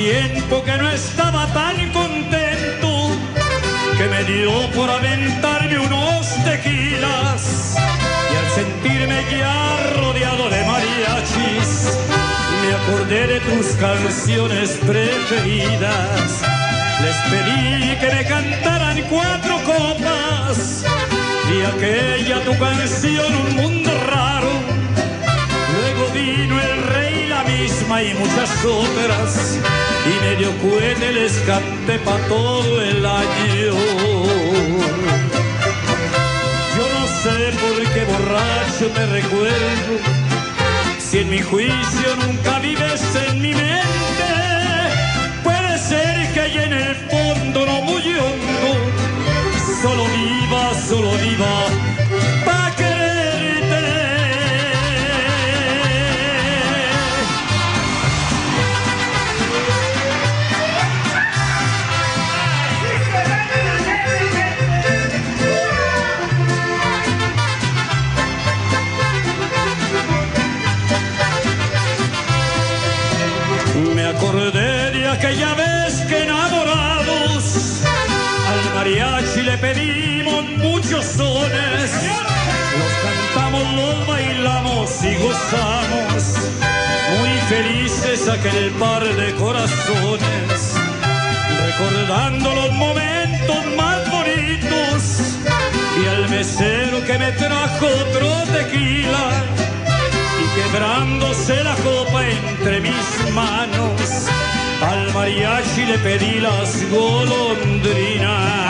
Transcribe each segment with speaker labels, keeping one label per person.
Speaker 1: tiempo que no estaba tan contento, que me dio por aventarme unos tequilas. Y al sentirme ya rodeado de mariachis, me acordé de tus canciones preferidas. Les pedí que me cantaran 4 copas y aquella tu canción, Un Mundo Raro. Luego vino El Rey, La Misma y muchas otras, y medio cohete les canté pa' todo el año. Yo no sé por qué borracho te recuerdo, si en mi juicio nunca vives en mi mente. Puede ser que allá en el fondo, no muy hondo, solo viva pa' quererte. Me acordé de aquella vez que enamorados al mariachi le pedimos muchos sones. Los cantamos, los bailamos y gozamos, muy felices aquel par de corazones, recordando los momentos más bonitos. Y al mesero que me trajo otro tequila, y quebrándose la copa entre mis manos, al mariachi le pedí las golondrinas.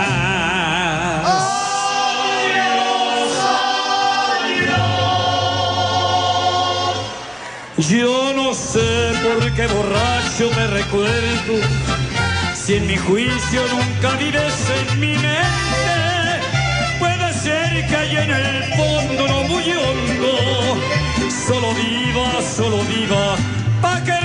Speaker 1: Yo no sé por qué borracho me recuerdo, si en mi juicio nunca vives en mi mente. Puede ser que allá en el fondo, no muy hondo, solo viva pa' que